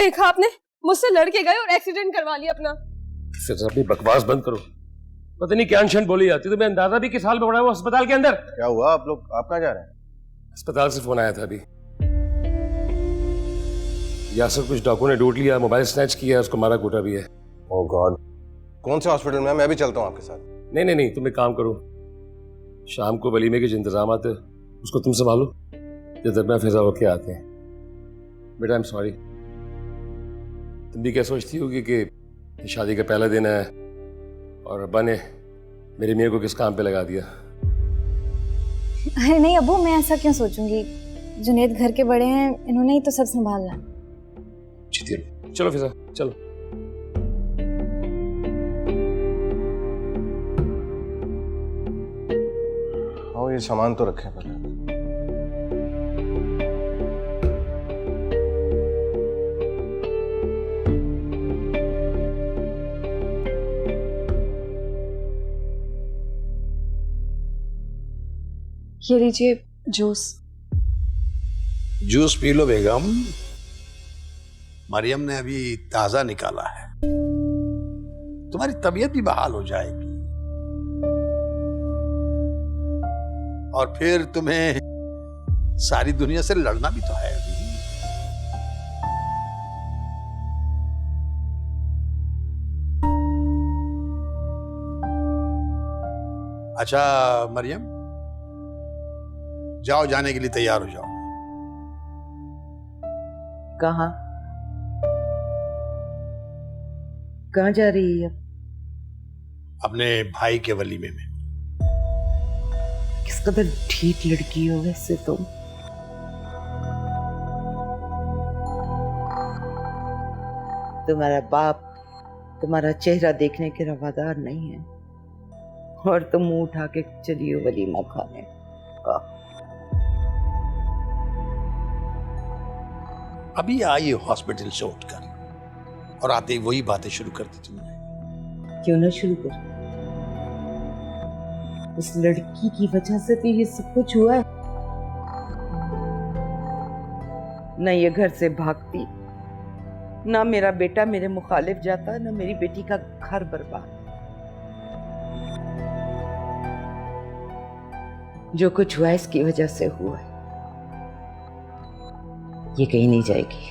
देखा आपने, मुझसे लड़के गए और एक्सीडेंट करवा लिया अपना। फिर अपनी बकवास बंद करो। पता नहीं क्या अनशन बोली जाती है। तुम्हें अंदाजा भी किस हाल में पड़ा है वो अस्पताल के अंदर। क्या हुआ आप लोग, आप कहाँ जा रहे हैं? अस्पताल से फोन आया था अभी। यासर कुछ डाकुओं ने लूट लिया, मोबाइल स्नैच किया, उसको मारा कूटा भी है। ओह गॉड, कौन से हॉस्पिटल में? मैं भी चलता हूँ आपके साथ। नहीं, तुम एक काम करो, शाम को वलीमे के जो इंतजाम है उसको तुम संभालो, जब तक मैं फिजा होके आते हैं। बेटा आई एम सॉरी। तुम भी क्या सोचती होगी कि शादी का पहला दिन है और अब्बा ने मेरी मियाँ को किस काम पे लगा दिया। अरे नहीं अब्बू, मैं ऐसा क्यों सोचूंगी। जुनेद घर के बड़े हैं, इन्होंने ही तो सब संभालना है। चलो फिजा चलो। हाँ, ये सामान तो रखे पहले। ये लीजिए जूस। जूस पी लो बेगम, मरियम ने अभी ताजा निकाला है, तुम्हारी तबीयत भी बहाल हो जाएगी और फिर तुम्हें सारी दुनिया से लड़ना भी तो है अभी। अच्छा मरियम, जाओ, जाने के लिए तैयार हो जाओ। कहाँ जा रही है? अपने भाई के वलीमे में। किस कदर ढीठ लड़की हो वैसे तुम। तुम्हारा बाप तुम्हारा चेहरा देखने के रवादार नहीं है और तुम मुंह उठा के चली हो वलीमा खाने का। अभी आई हॉस्पिटल से उठकर और आते ही वही बातें शुरू कर दी तुमने। क्यों ना शुरू कर। उस लड़की की वजह से तो ये सब कुछ हुआ है। न ये घर से भागती, ना मेरा बेटा मेरे मुखालिफ जाता, ना मेरी बेटी का घर बर्बाद। जो कुछ हुआ इसकी वजह से हुआ है। ये कहीं नहीं जाएगी।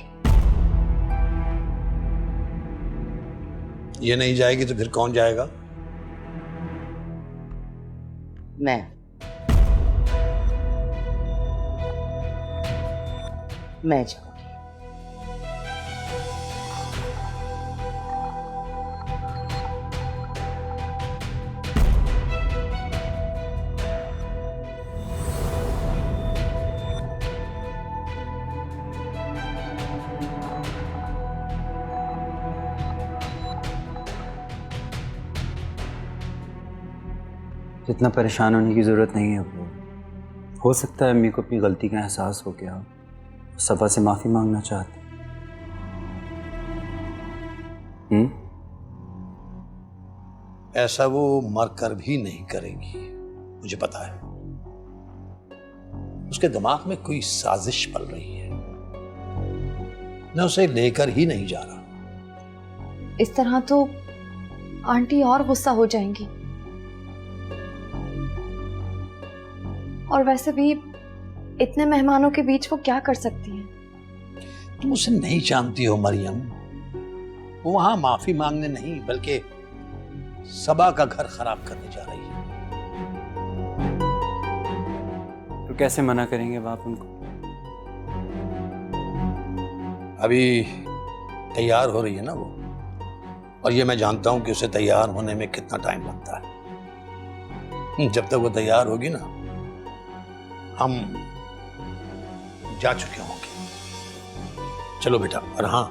ये नहीं जाएगी तो फिर कौन जाएगा? मैं जाऊंगी। इतना परेशान होने की ज़रूरत नहीं है। वो हो सकता है अम्मी को अपनी गलती का एहसास हो गया, सफा से माफ़ी मांगना चाहते। ऐसा वो मरकर भी नहीं करेगी, मुझे पता है। उसके दिमाग में कोई साजिश पल रही है, मैं उसे लेकर ही नहीं जा रहा। इस तरह तो आंटी और गुस्सा हो जाएंगी। और वैसे भी इतने मेहमानों के बीच वो क्या कर सकती हैं? तुम उसे नहीं जानती हो मरियम। वो वहां माफी मांगने नहीं बल्कि सबा का घर खराब करने जा रही है। तो कैसे मना करेंगे आप उनको? अभी तैयार हो रही है ना वो, और ये मैं जानता हूं कि उसे तैयार होने में कितना टाइम लगता है। जब तक वो तैयार होगी ना, हम जा चुके होंगे। चलो बेटा। और हाँ,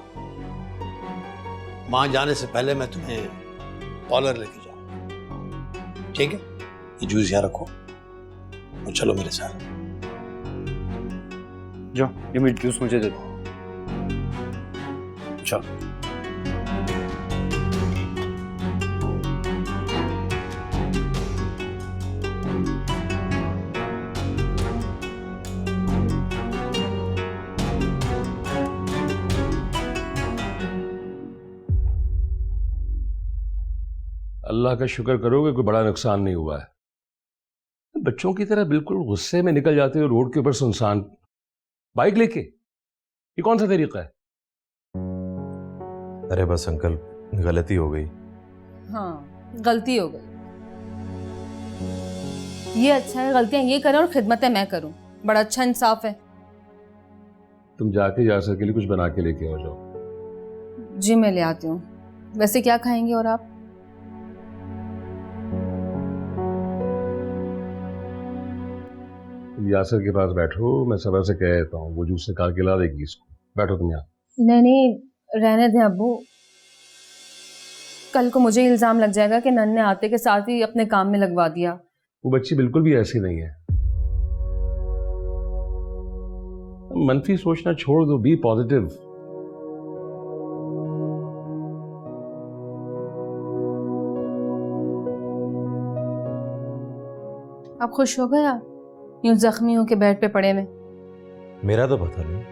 वहां जाने से पहले मैं तुम्हें कॉलर लेके जाऊं, ठीक है? ये जूस यहाँ रखो और चलो मेरे साथ। जो ये जूस मुझे दे दो। चलो। अल्लाह का शुक्र करो कि कोई बड़ा नुकसान नहीं हुआ है। बच्चों की तरह बिल्कुल गुस्से में निकल जाते हो रोड के ऊपर सुनसान बाइक लेके, ये कौन सा तरीका है? अरे बस अंकल, गलती हो गई। हाँ, गलती हो गई। ये अच्छा है गलतियां ये करें और खिदमतें मैं करूं, बड़ा अच्छा इंसाफ है। तुम जाके यासर के लिए कुछ बना के लेके आओ जाओ। जी मैं ले आती हूँ। वैसे क्या खाएंगे और आप? तुम यासर के पास बैठो, मैं सबर से कह देता हूँ वो जूस निकाल के ला देगी इसको। बैठो तुम यहाँ। नहीं नहीं रहने दें अब्बू, कल को मुझे इल्जाम लग जाएगा कि नन्हे आते के साथ ही अपने काम में लगवा दिया। वो बच्ची बिल्कुल भी ऐसी नहीं है। मनफी सोचना छोड़ दो, बी पॉजिटिव। आप खुश हो गया यूं जख्मी हो के बेड पे पड़े में? मेरा तो पता नहीं,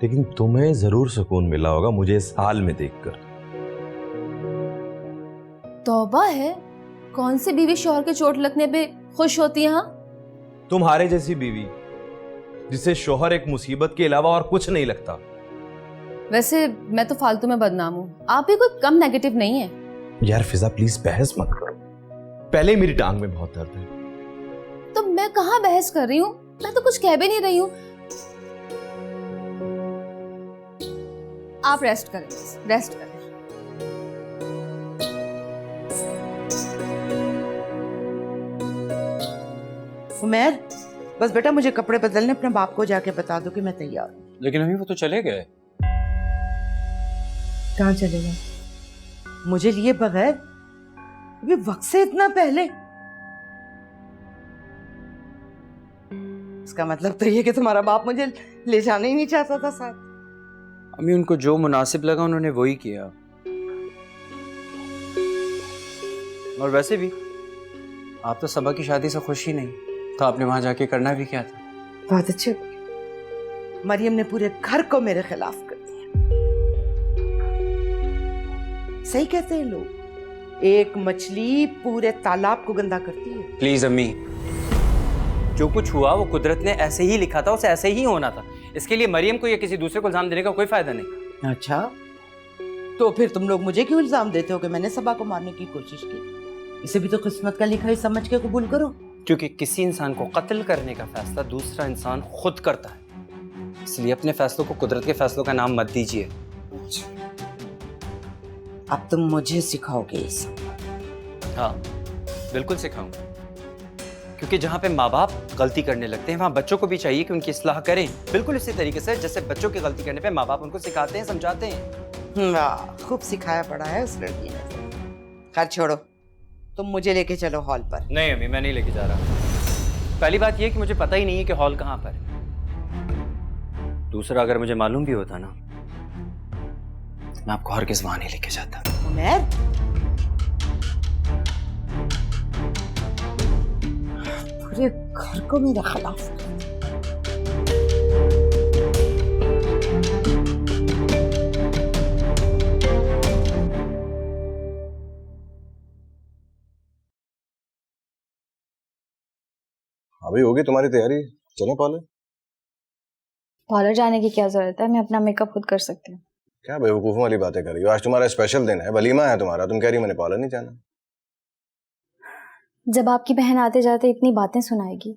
लेकिन तुम्हें जरूर सुकून मिला होगा मुझे इस हाल में देखकर। तौबा है, कौन सी बीवी शौहर के चोट लगने पे खुश होती है? हाँ तुम्हारे जैसी बीवी जिसे शोहर एक मुसीबत के अलावा और कुछ नहीं लगता। वैसे मैं तो फालतू में बदनाम हूँ, आप भी कोई कम नेगेटिव नहीं है। यार फिजा प्लीज बहस मत करो, पहले ही मेरी टांग में बहुत दर्द है। तो मैं कहाँ बहस कर रही हूँ, मैं तो कुछ कह भी नहीं रही हूँ। आप रेस्ट करें, रेस्ट करें। उमैर, बस बेटा मुझे कपड़े बदलने अपने बाप को जाके बता दो कि मैं तैयार हूँ। लेकिन अभी वो तो चले गए। कहाँ चले गए? मुझे लिए बगैर? अभी वक्त से इतना पहले? इसका मतलब तो ये कि तुम्हारा बाप मुझे ले जाना ही नहीं चाहता था साथ। अम्मी उनको जो मुनासिब लगा उन्होंने वही किया। और वैसे भी आप तो सबा की शादी से खुश ही नहीं, तो आपने वहां जाके करना भी क्या था? बहुत अच्छे। मरियम ने पूरे घर को मेरे खिलाफ कर दिया। सही कहते हैं लोग, एक मछली पूरे तालाब को गंदा करती है। प्लीज अम्मी, जो कुछ हुआ वो कुदरत ने ऐसे ही लिखा था, उसे ऐसे ही होना था। इसके लिए मरियम को या किसी दूसरे को इल्जाम देने का कोई फायदा नहीं। अच्छा, तो फिर तुम लोग मुझे क्यों इल्जाम देते हो कि मैंने सबा को मारने की कोशिश की? इसे भी तो किस्मत का लिखा ही समझ के कबूल करो। क्योंकि किसी इंसान को कत्ल करने का फैसला दूसरा इंसान खुद करता है, इसलिए अपने फैसलों को कुदरत के फैसलों का नाम मत दीजिए। अब तुम मुझे सिखाओगे ये सब? हाँ बिल्कुल सिखाऊंगा, क्योंकि जहाँ पे माँ बाप गलती करने लगते हैं वहाँ बच्चों को भी चाहिए कि उनकी इस्लाह करें, बिल्कुल इसी तरीके से जैसे बच्चों की गलती करने पे माँ बाप उनको सिखाते हैं, समझाते हैं। वाह, खूब सिखाया पड़ा है उस लड़की ने। खैर छोड़ो, तुम मुझे लेके चलो हॉल पर। नहीं अम्मी, मैं नहीं लेके जा रहा। पहली बात यह कि मुझे पता ही नहीं है कि हॉल कहाँ पर है। दूसरा, अगर मुझे मालूम भी होता ना, मैं आपको हर किस वहां नहीं लेके जाता। उमैर, पूरे घर को मेरे खिलाफ। अभी होगी तुम्हारी तैयारी, चले पार्लर? पार्लर जाने की क्या जरूरत है, मैं अपना मेकअप खुद कर सकती हूँ। क्या बेवकूफों वाली बातें कर रही हो? आज तुम्हारा स्पेशल दिन है, वलीमा है तुम्हारा, तुम कह रही हो मैंने पार्लर नहीं जाना। जब आपकी बहन आते जाते इतनी बातें सुनाएगी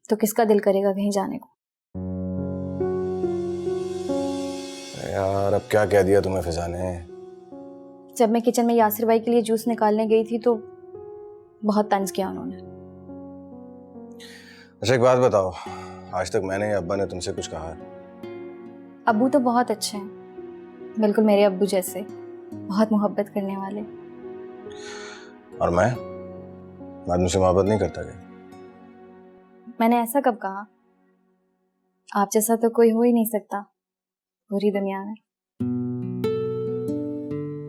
तो किसका दिल करेगा कहीं जाने को? यार अब क्या कह दिया तुम्हें फिजा ने? जब मैं किचन में यासिर भाई के लिए जूस निकालने गई थी तो बहुत तंज किया उन्होंने। अच्छा एक बात बताओ, आज तक मैंने या अब्बा ने तुमसे कुछ कहा है? अब्बू तो बहुत अच्छे हैं, बिल्कुल मेरे अब्बू जैसे, बहुत मोहब्बत करने वाले। और मैं तुमसे मोहब्बत नहीं करता क्या? मैंने ऐसा कब कहा? आप जैसा तो कोई हो ही नहीं सकता पूरी दुनिया में।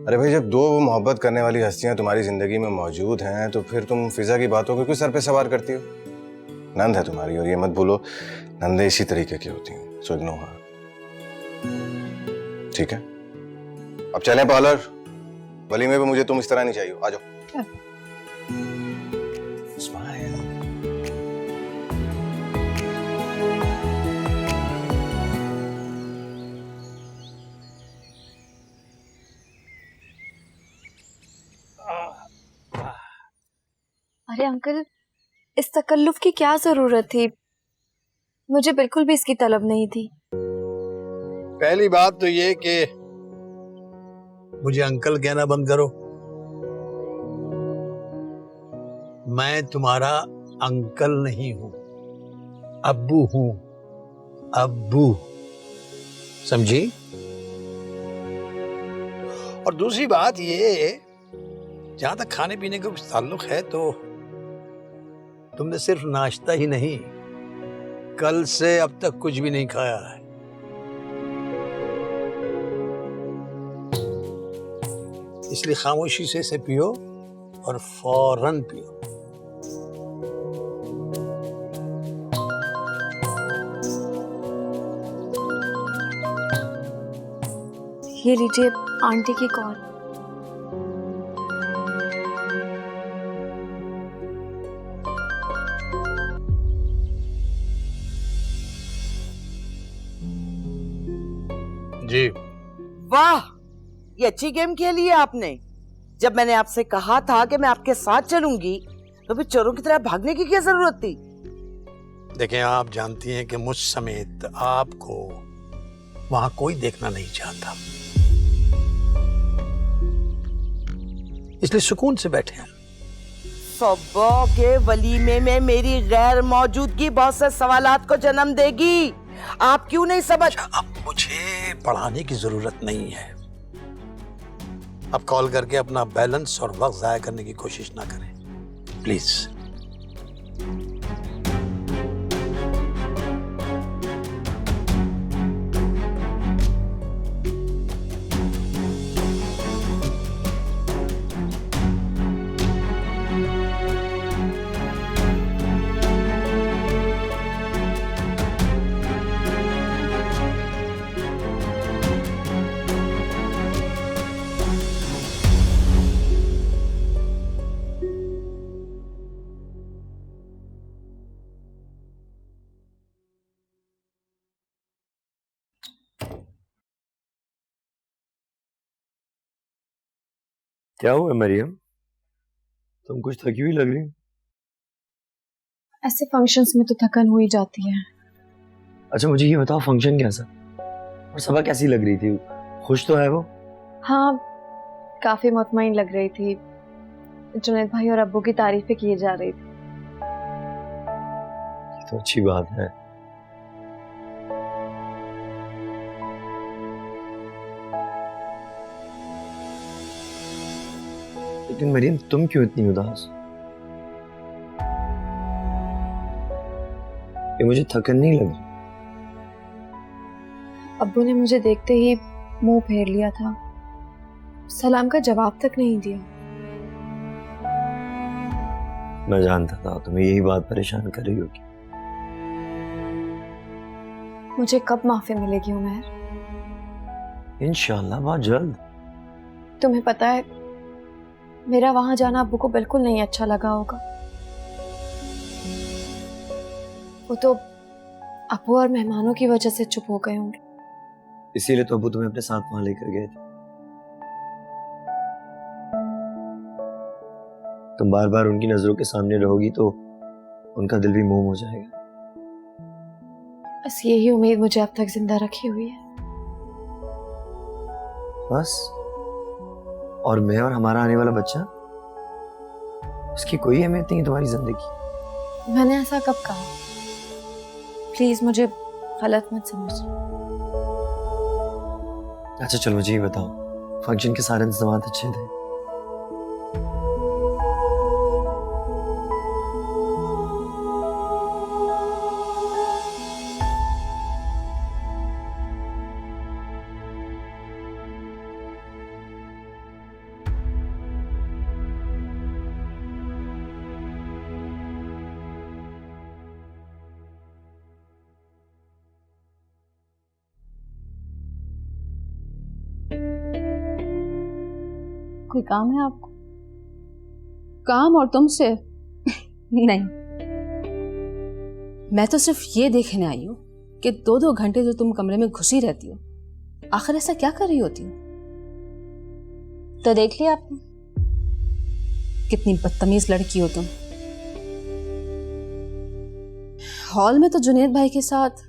अरे भाई, जब दो मोहब्बत करने वाली हस्तियां तुम्हारी जिंदगी में मौजूद हैं तो फिर तुम फिजा की बातों को क्यों सर पे सवार करती हो? नंद है तुम्हारी, और ये मत भूलो नंदे इसी तरीके की होती हैं, सो इग्नोर हर। ठीक है, अब चलें पार्लर, वलीमे पे मुझे तुम इस तरह नहीं चाहिए, आ जाओ। स्माइल। अरे अंकल, इस तकल्लुफ की क्या जरूरत थी? मुझे बिल्कुल भी इसकी तलब नहीं थी। पहली बात तो ये कि मुझे अंकल कहना बंद करो। मैं तुम्हारा अंकल नहीं हूं, अब्बू हूं, अब्बू, समझी? और दूसरी बात ये, जहां तक खाने पीने का कुछ ताल्लुक है तो तुमने सिर्फ नाश्ता ही नहीं, कल से अब तक कुछ भी नहीं खाया है। इसलिए खामोशी से इसे पियो और फौरन पियो। ये लीजिए आंटी की कॉल। जी। वाह, ये अच्छी गेम खेली है आपने। जब मैंने आपसे कहा था कि मैं आपके साथ चलूंगी तो फिर चोरों की तरह भागने की क्या जरूरत थी? देखें, आप जानती हैं कि मुझ समेत आपको वहां कोई देखना नहीं चाहता, इसलिए सुकून से बैठे हैं। सुबह के वलीमे में मेरी गैर मौजूदगी बहुत से सवालात को जन्म देगी। आप क्यों नहीं समझ? अब मुझे पढ़ाने की जरूरत नहीं है। अब कॉल करके अपना बैलेंस और वक्त जाया करने की कोशिश ना करें, प्लीज। क्या हुआ मरियम, तुम कुछ थकी हुई लग रही हो। ऐसे फंक्शंस में तो थकन हो ही जाती है। अच्छा मुझे ये बताओ, फंक्शन कैसा और सबा कैसी लग रही थी? खुश तो है वो? हाँ, काफी मुतमईन लग रही थी। जुनैद भाई और अब्बू की तारीफें की जा रही थी। तो अच्छी बात है। लेकिन मरियम तुम क्यों इतनी उदास? ये मुझे थकन नहीं लग रही। अब्बू ने मुझे देखते ही मुंह फेर लिया था, सलाम का जवाब तक नहीं दिया। मैं जानता था तुम्हें यही बात परेशान कर रही होगी। मुझे कब माफी मिलेगी उमर? इंशाल्लाह बहुत जल्द। तुम्हें पता है, मेरा वहां जाना अब्बू को बिल्कुल नहीं अच्छा लगा होगा। वो तो अब्बू और मेहमानों की वजह से चुप हो गए होंगे। इसीलिए तो अब्बू तुम्हें अपने साथ वहां लेकर गए थे। तुम बार बार उनकी नजरों के सामने रहोगी तो उनका दिल भी मोम हो जाएगा। बस यही उम्मीद मुझे अब तक जिंदा रखी हुई है। बस? और मैं और हमारा आने वाला बच्चा, उसकी कोई अहमियत नहीं तुम्हारी जिंदगी? मैंने ऐसा कब कहा? प्लीज मुझे गलत मत समझना। अच्छा चलो मुझे ये बताओ, फंक्शन के सारे इंतजाम अच्छे थे? कोई काम है आपको? काम और तुमसे? नहीं, मैं तो सिर्फ ये देखने आई हूँ कि 2-2 घंटे जो तुम कमरे में घुसी रहती हो, आखिर ऐसा क्या कर रही होती हो? तो देख लिया आपने? कितनी बदतमीज लड़की हो तुम। हॉल में तो जुनेद भाई के साथ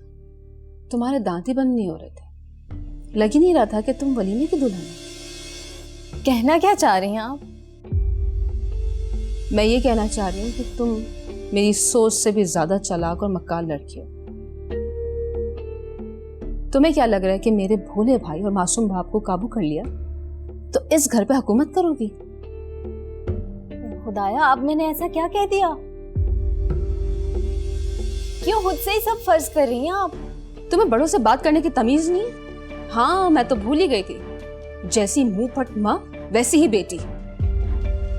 तुम्हारे दांत ही बंद नहीं हो रहे थे। लग ही नहीं रहा था कि तुम वलीमे की दुल्हन हो। कहना क्या चाह रही हैं आप? मैं ये कहना चाह रही हूँ कि तुम मेरी सोच से भी ज्यादा चालाक और मक्कार लड़की हो। तुम्हें क्या लग रहा है कि मेरे भोले भाई और मासूम बाप को काबू कर लिया तो इस घर पे हुकूमत करोगी? खुदाया, अब मैंने ऐसा क्या कह दिया? क्यों खुद से ही सब फर्ज कर रही हैं आप? तुम्हें बड़ों से बात करने की तमीज नहीं? हाँ, मैं तो भूल ही गई थी, जैसी मुंह फट माँ वैसी ही बेटी।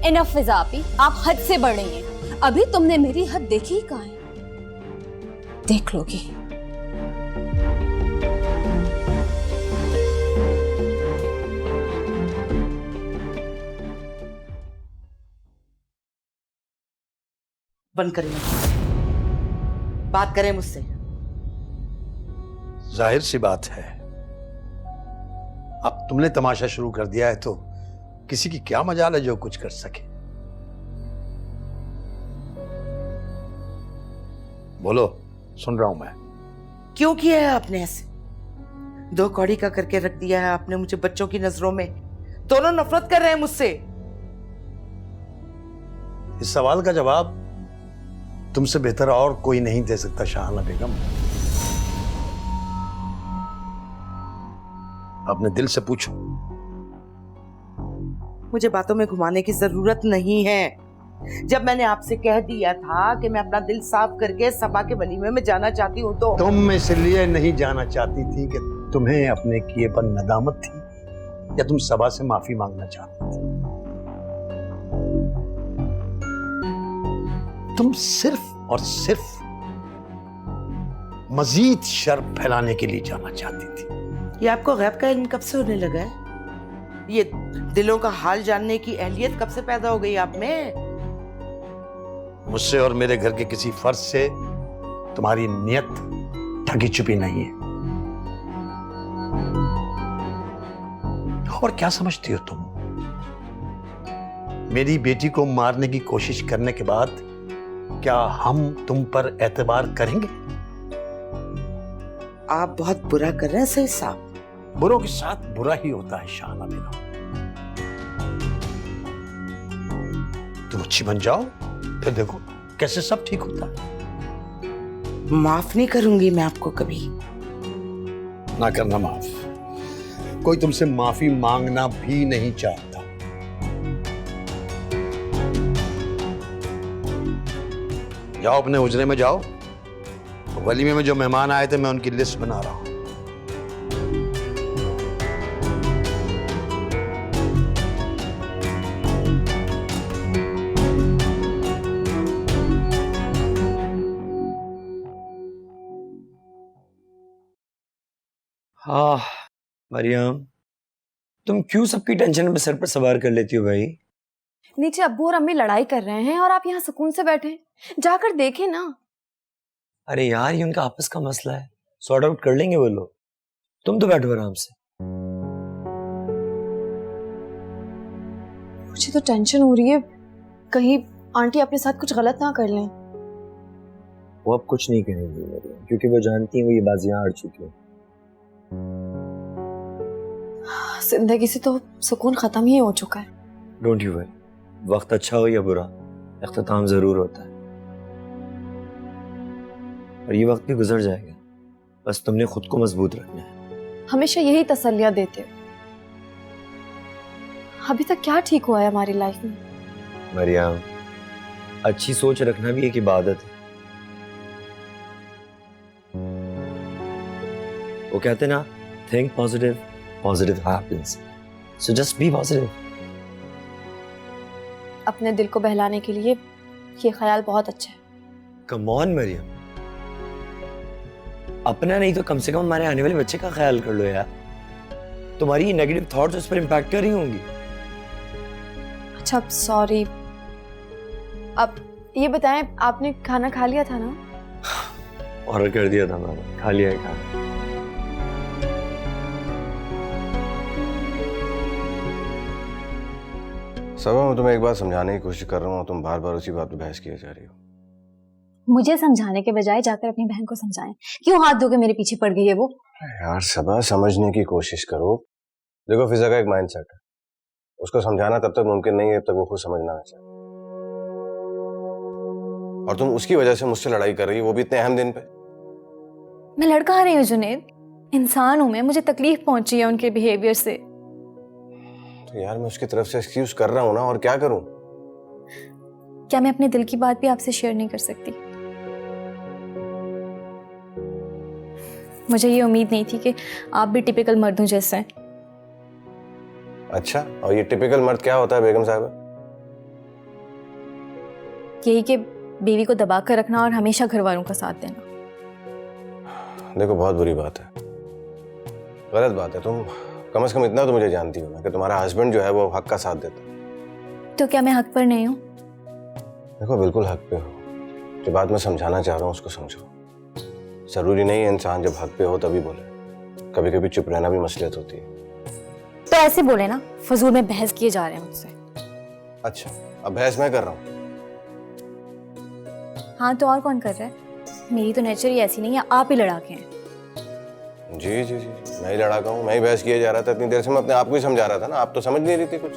इनफ फिजा आपी, आप हद से बढ़ रही हैं। अभी तुमने मेरी हद देखी ही कहाँ है? देख लोगी। बंद करें, बात करें मुझसे। जाहिर सी बात है, अब तुमने तमाशा शुरू कर दिया है तो किसी की क्या मजाल है जो कुछ कर सके। बोलो, सुन रहा हूं मैं। क्यों किया है आपने ऐसे? 2 कौड़ी का करके रख दिया है आपने मुझे बच्चों की नजरों में। दोनों नफरत कर रहे हैं मुझसे। इस सवाल का जवाब तुमसे बेहतर और कोई नहीं दे सकता शाहना बेगम। अपने दिल से पूछो। मुझे बातों में घुमाने की जरूरत नहीं है। जब मैंने आपसे कह दिया था कि मैं अपना दिल साफ करके सबा के वलीमे में जाना चाहती हूँ तो तुम इसलिए नहीं जाना चाहती थी कि तुम्हें अपने किए पर नदामत थी, या तुम सबा से माफी मांगना चाहती थी? तुम सिर्फ और सिर्फ मजीद शर फैलाने के लिए जाना चाहती थी। ये आपको गैब का इल्म कब से होने लगा है? ये दिलों का हाल जानने की अहलियत कब से पैदा हो गई आप में? मुझसे और मेरे घर के किसी फर्ज से तुम्हारी नियत ठगी छुपी नहीं है। और क्या समझती हो तुम? मेरी बेटी को मारने की कोशिश करने के बाद क्या हम तुम पर एतबार करेंगे? आप बहुत बुरा कर रहे हैं सही साहब। बुरों के साथ बुरा ही होता है शाहना बेगम। तुम अच्छी बन जाओ, फिर देखो कैसे सब ठीक होता है। माफ नहीं करूंगी मैं आपको कभी। ना करना माफ। कोई तुमसे माफी मांगना भी नहीं चाहता। जाओ अपने हुजरे में जाओ। वलीमे में जो मेहमान आए थे मैं उनकी लिस्ट बना रहा हूं। हाँ मरियम, तुम क्यों सबकी टेंशन में सर पर सवार कर लेती हो भाई? नीचे अब्बू और अम्मी लड़ाई कर रहे हैं और आप यहाँ सुकून से बैठे हैं। जाकर देखें ना। अरे यार, ये उनका आपस का मसला है, सॉर्ट आउट कर लेंगे वो लोग। तुम तो बैठो आराम से। मुझे तो टेंशन हो रही है, कहीं आंटी अपने साथ कुछ गलत ना कर लें। वो अब कुछ नहीं करेंगी मरियम, क्योंकि वो जानती है वो ये बाजियां हार चुकी है। जिंदगी से तो सुकून खत्म ही हो चुका है। डोंट यू वरी, वक्त अच्छा हो या बुरा, इख्तिताम जरूर होता है और ये वक्त भी गुजर जाएगा। बस तुमने खुद को मजबूत रखना है। हमेशा यही तसल्लियां देते हो। अभी तक क्या ठीक हुआ है हमारी लाइफ में? मरियम, अच्छी सोच रखना भी एक इबादत है। वो कहते हैं ना, think positive, positive happens. So just be positive. अपने दिल को बहलाने के लिए ये ख्याल बहुत अच्छा है। कम ऑन मरियम, अपना नहीं तो कम से कम हमारे आने वाले बच्चे का ख्याल कर लो यार। तुम्हारी ये नेगेटिव थॉट्स उस पर इंपैक्ट कर रही होंगी। अच्छा सॉरी। अब ये बताएं, आपने खाना खा लिया था ना? ऑर्डर कर दिया था मैंने, खा लिया है खाना। सबा, मैं तुम्हें एक बात समझाने की कोशिश कर रहा हूँ, तुम बार बार उसी बात पे बहस किए जा रही हो। मुझे समझाने के बजाय जाकर अपनी बहन को समझाएं। क्यों हाथ धो के मेरे पीछे पड़ गई है वो? यार सबा, समझने की कोशिश करो। देखो, फिजा का एक माइंडसेट है, उसको समझाना तब तक मुमकिन नहीं है जब तक वो खुद समझना ना चाहे। और तुम उसकी वजह से मुझसे लड़ाई कर रही हो, वो भी इतने अहम दिन पे। मैं लड़का रही हूँ जुनेद, इंसान हूं मैं, मुझे तकलीफ पहुंची है उनके बिहेवियर से। तो यार मैं उसकी तरफ से एक्सक्यूज कर रहा हूँ ना, और क्या करूं? क्या मैं अपने दिल की बात भी आपसे शेयर नहीं कर सकती? मुझे ये उम्मीद नहीं थी कि आप भी टिपिकल मर्दों जैसे हैं। अच्छा, और ये टिपिकल मर्द क्या होता है बेगम साहबा? यही कि बीवी को दबा कर रखना और हमेशा घर वालों का साथ देना। देखो, बहुत बुरी बात है, गलत बात है। तुम कम से कम इतना तो मुझे जानती हो ना कि तुम्हारा हस्बैंड जो है वो हक का साथ देता है। तो क्या मैं हक पर नहीं हूँ? देखो, बिल्कुल हक पे हो। जो बात मैं समझाना चाह रहा हूँ उसको समझो। जरूरी नहीं है इंसान जब हक पे हो तभी बोले, कभी कभी चुप रहना भी मसलियत होती है। तो ऐसे बोले ना, फजूल में बहस किए जा रहे हैं मुझसे। अच्छा, अब बहस मैं कर रहा हूँ? हाँ तो और कौन कर रहा है? मेरी तो नेचर ही ऐसी नहीं है, आप ही लड़ाके हैं। जी जी जी, मैं ही लड़ाका हूँ, मैं ही बहस किया जा रहा था। इतनी देर से मैं अपने आप को ही समझा रहा था ना, आप तो समझ नहीं रही थी कुछ।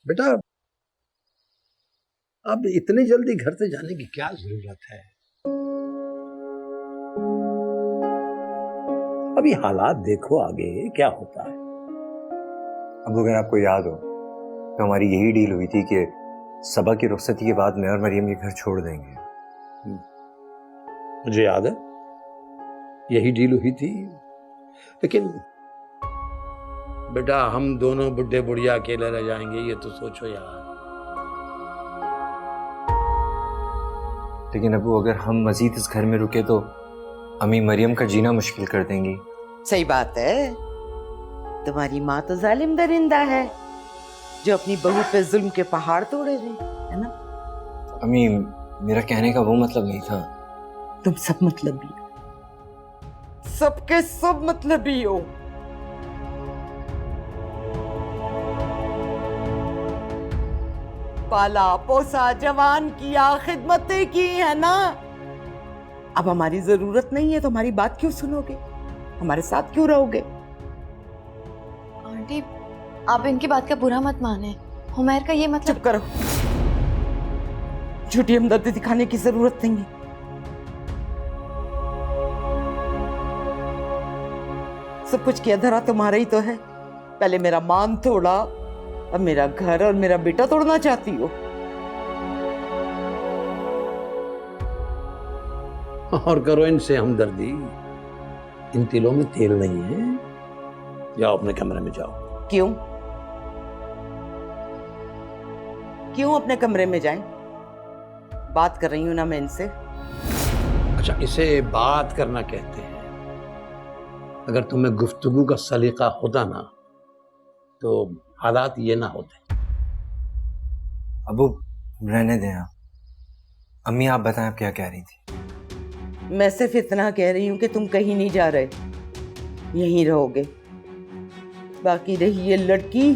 बेटा, अब इतनी जल्दी घर से जाने की क्या जरूरत है? अभी हालात देखो आगे क्या होता है। अब अगर आपको याद हो तो हमारी यही डील हुई थी कि सबा की रुखसती के बाद मैं और मरियम ये घर छोड़ देंगे। मुझे याद है, यही डील हुई थी। लेकिन बेटा, हम दोनों बुढ़े बुढ़िया अकेले रह जाएंगे, ये तो सोचो यार। लेकिन अबू, अगर हम मजीद इस घर में रुके तो अम्मी मरियम का जीना मुश्किल कर देंगी। सही बात है, तुम्हारी माँ तो जालिम दरिंदा है जो अपनी बहू पे जुल्म के पहाड़ तोड़े हुए है ना। अम्मी, मेरा कहने का वो मतलब नहीं था। तुम सब मतलबी हो, सबके सब मतलबी हो। पाला पोसा जवान किया, खिदमतें की है ना। अब हमारी जरूरत नहीं है तो हमारी बात क्यों सुनोगे, हमारे साथ क्यों रहोगे? आंटी, आप इनकी बात का बुरा मत माने। हुमैर का ये मतलब। चुप करो, झूठी हमदर्दी दिखाने की जरूरत नहीं है। सब कुछ किया धरा तुम्हारा ही तो है। पहले मेरा मान तोड़ा, अब मेरा घर और मेरा बेटा तोड़ना चाहती हो। और करो इनसे हमदर्दी, इन तिलों में तेल नहीं है। जाओ अपने कमरे में जाओ। क्यों क्यों अपने कमरे में जाएं? बात कर रही हूं ना मैं इनसे। अच्छा, इसे बात करना कहते हैं। अगर तुम्हें गुफ्तगू का सलीका होता ना तो हालात ये ना होते। अबू, रहने दें आप। अम्मी, आप बताएं, आप क्या कह रही थी? मैं सिर्फ इतना कह रही हूं कि तुम कहीं नहीं जा रहे, यहीं रहोगे। बाकी रही ये लड़की,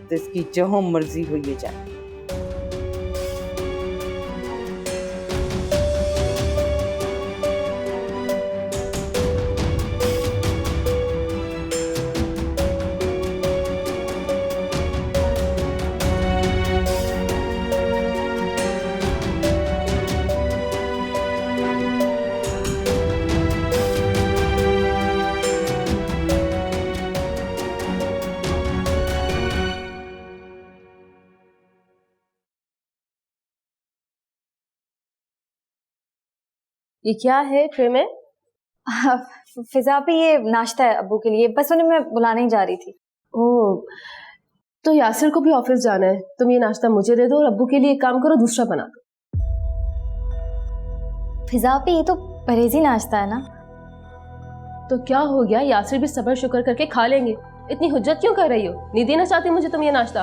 तो इसकी जो मर्जी हो ये जाए। ये क्या है ट्रे में? फिजा पे ये नाश्ता है अब्बू के लिए, बस उन्हें मैं बुलाने ही जा रही थी। ओह, तो यासिर को भी ऑफिस जाना है, तुम ये नाश्ता मुझे दे दो और अब्बू के लिए एक काम करो, दूसरा बना दो। फिजा पे ये तो परहेजी नाश्ता है ना। तो क्या हो गया, यासिर भी सब्र शुक्र करके खा लेंगे, इतनी हुज्जत क्यों कर रही हो? नहीं देना चाहती मुझे तुम ये नाश्ता?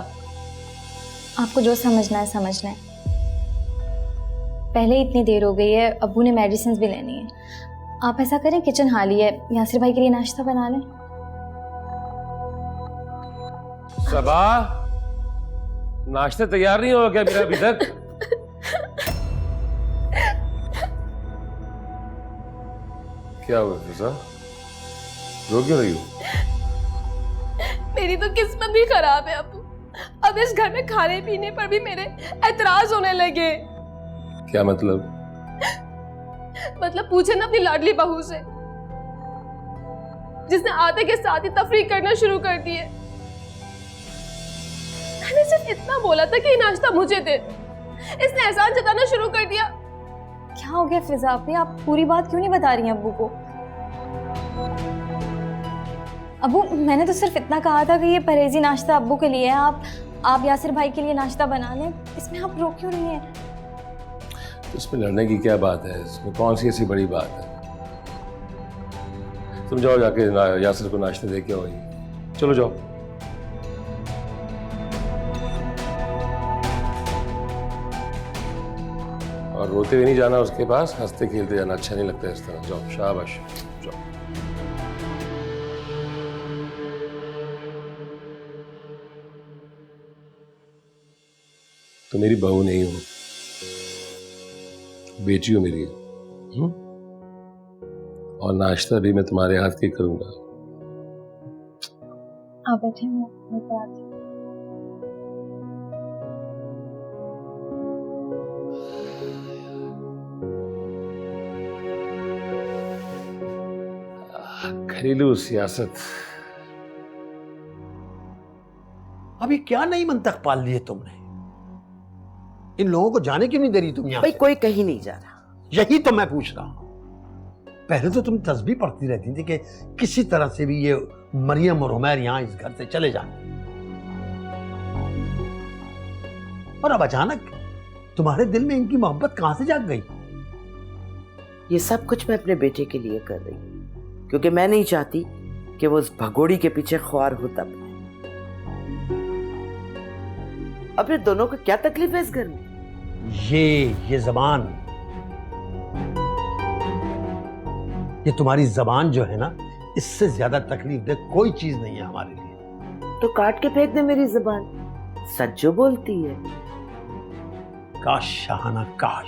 आपको जो समझना है समझना है। पहले इतनी देर हो गई है, अब्बू ने मेडिसिन भी लेनी है। आप ऐसा करें, किचन खाली है, यासिर भाई के लिए नाश्ता बना लें। सबा, नाश्ता तैयार नहीं हुआ क्या मेरा अभी तक? क्या हुआ फिजा, रो क्यों रही हो? मेरी तो किस्मत भी खराब है अब्बू, अब इस घर में खाने पीने पर भी मेरे एतराज होने लगे। क्या मतलब? मतलब पूछे ना अपनी लाडली बहू से, जिसने आते के साथ ही तफरीक करना शुरू कर दी है। मैंने सिर्फ इतना बोला था कि ये नाश्ता मुझे दे, इसने एहसान जताना शुरू कर दिया। क्या हो गया फिजा आपी, आप पूरी बात क्यों नहीं बता रही हैं अब्बू को? अब्बू, मैंने तो सिर्फ इतना कहा था कि ये परहेजी नाश्ता अब्बू के लिए है, आप यासिर भाई के लिए नाश्ता बना लें। इसमें आप रो क्यों रही हैं? इसमें लड़ने की क्या बात है, इसमें कौन सी ऐसी बड़ी बात है? तुम जाओ, जाके यासिर को नाश्ता दे के आओ। चलो जाओ। और रोते हुए नहीं जाना उसके पास, हंसते खेलते जाना, अच्छा नहीं लगता इस तरह। जाओ, शाबाश, जाओ। तो मेरी बहू नहीं हो, बेटी हो मेरी। और नाश्ता भी मैं तुम्हारे हाथ के करूंगा। आप बैठे, मैं आती हूँ। घरेलू सियासत। अभी क्या नई मंतक पाल ली है तुमने? इन लोगों को जाने क्यों नहीं दे रही तुम यहाँ भाई से? कोई कहीं नहीं जा रहा। यही तो मैं पूछ रहा हूं। पहले तो तुम तस्बीह पढ़ती रहती थी कि किसी तरह से भी ये मरियम और उमैर यहाँ इस घर से चले जाए, और अब अचानक तुम्हारे दिल में इनकी मोहब्बत कहां से जाग गई? ये सब कुछ मैं अपने बेटे के लिए कर रही हूँ, क्योंकि मैं नहीं चाहती कि वो उस भगोड़ी के पीछे ख्वार हो। तब अब फिर दोनों को क्या तकलीफ है इस घर में? ये जबान, ये तुम्हारी जबान जो है ना, इससे ज्यादा तकलीफ दे कोई चीज नहीं है हमारे लिए। तो काट के फेंक दे मेरी जबान, सच जो बोलती है। काश शाहाना, काश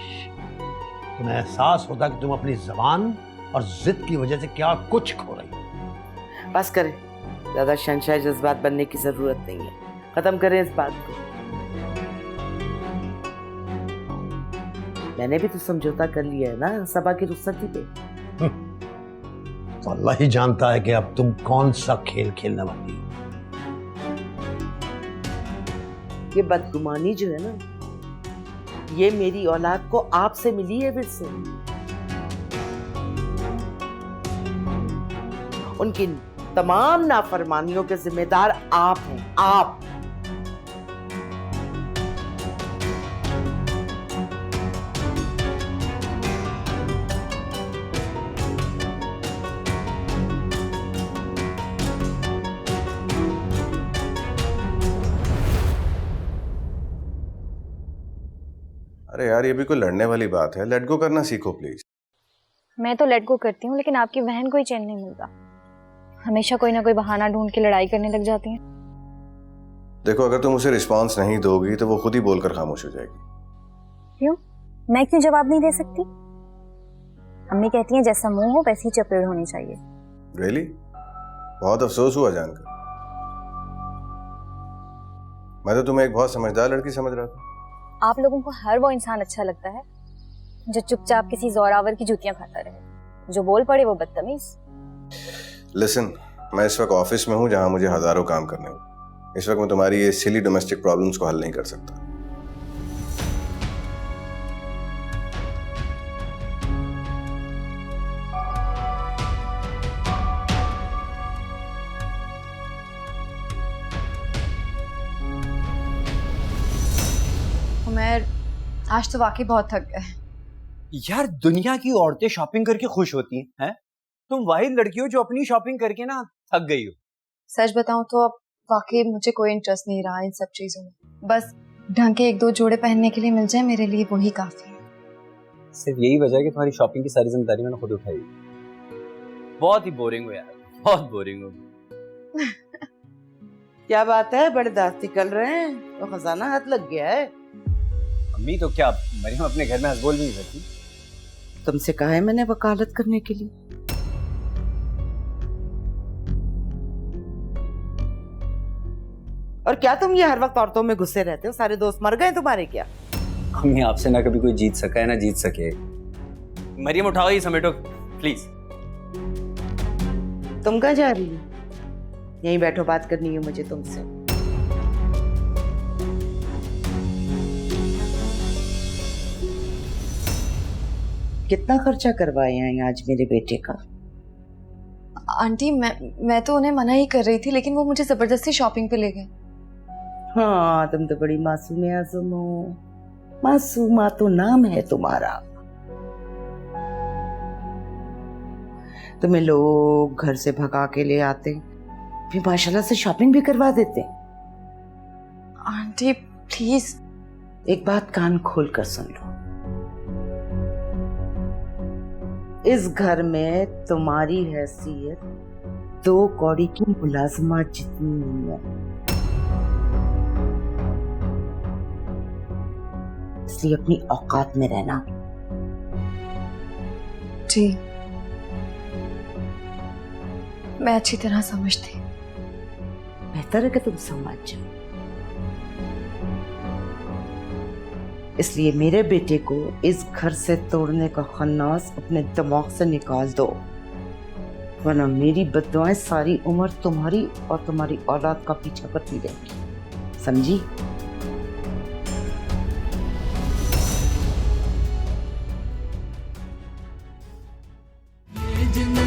तुम्हें एहसास होता कि तुम अपनी जबान और जिद की वजह से क्या कुछ खो रही हो। बस करें, ज्यादा शहंशाह जज्बात बनने की जरूरत नहीं है, खत्म करें इस बात को। मैंने भी तो समझौता कर लिया है ना सबा की रुखसती पे। तो अल्लाह ही जानता है कि अब तुम कौन सा खेल खेलने वाली हो। ये बदगुमानी जो है ना, ये मेरी औलाद को आपसे मिली है फिर से। उनकी तमाम नाफरमानियों के जिम्मेदार आप हैं, आप। अरे यार, ये भी कोई लड़ने वाली बात है? लेट गो करना सीखो प्लीज। मैं तो लेट गो करती हूँ, लेकिन आपकी बहन को ही चैन नहीं मिलता। हमेशा कोई ना कोई बहाना ढूंढ के लड़ाई करने लग जाती हैं। देखो, अगर तुम उसे रिस्पांस नहीं दोगी तो वो खुद ही बोलकर खामोश हो जाएगी। क्यों? मैं क्यों जवाब नहीं दे सकती? अम्मी कहती हैं जैसा मुंह हो वैसी चपेड़ होनी चाहिए। रियली? बहुत अफसोस हुआ जानकर। मैं तो तुम्हें एक बहुत समझदार लड़की समझ रहा था। आप लोगों को हर वो इंसान अच्छा लगता है जो चुपचाप किसी जोरावर की जूतियां खाता रहे, जो बोल पड़े वो बदतमीज। लिसन, मैं इस वक्त ऑफिस में हूं जहां मुझे हजारों काम करने हो। इस वक्त मैं तुम्हारी ये सिली डोमेस्टिक प्रॉब्लम्स को हल नहीं कर सकता। आज तो वाकई बहुत थक गए। यार दुनिया की औरतें शॉपिंग करके खुश होती हैं, तुम वाहिद लड़की हो जो अपनी शॉपिंग करके ना थक गई हो। सच बताऊं तो अब वाकई मुझे कोई इंटरेस्ट नहीं रहा इन सब चीजों में। बस ढंग के 1-2 जोड़े पहनने के लिए मिल जाए मेरे लिए वही काफी है। सिर्फ यही वजह है कि तुम्हारी शॉपिंग की सारी जिम्मेदारी मैंने खुद उठाई। बहुत ही बोरिंग हो यार, बहुत बोरिंग हो। क्या बात है, बड़े दांत निकल रहे हैं, तो खजाना हाथ लग गया है। अम्मी तो क्या मरियम अपने घर में हंस बोल भी नहीं सकती? तुमसे कहा है मैंने वकालत करने के लिए। और क्या तुम ये हर वक्त औरतों में घुसे रहते हो? सारे दोस्त मर गए तुम्हारे क्या? अम्मी आपसे ना कभी कोई जीत सका है ना जीत सके। मरियम उठाओ ये समेटो प्लीज। तुम कहाँ जा रही हो? यहीं बैठो, बात करनी है मुझे तुमसे। कितना खर्चा करवाए हैं आज मेरे बेटे का? आंटी मैं तो उन्हें मना ही कर रही थी, लेकिन वो मुझे जबरदस्ती शॉपिंग पे ले गए। हाँ, तुम तो बड़ी मासूम आज़म हो। मासूमा तो नाम है तुम्हारा। तुम्हें लोग घर से भगा के ले आते, फिर माशाल्लाह से शॉपिंग भी करवा देते। Aunty please. एक बात कान खोल कर सुन लो, इस घर में तुम्हारी हैसियत 2 कौड़ी की मुलाजमा जितनी नहीं है, इसलिए अपनी औकात में रहना। जी मैं अच्छी तरह समझती। बेहतर है कि तुम समझ जाओ। इसलिए मेरे बेटे को इस घर से तोड़ने का खन्नास अपने दिमाग से निकाल दो, वरना मेरी बद्दुआएं सारी उम्र तुम्हारी और तुम्हारी औलाद का पीछा करती रहेंगी, समझी? जिंदगी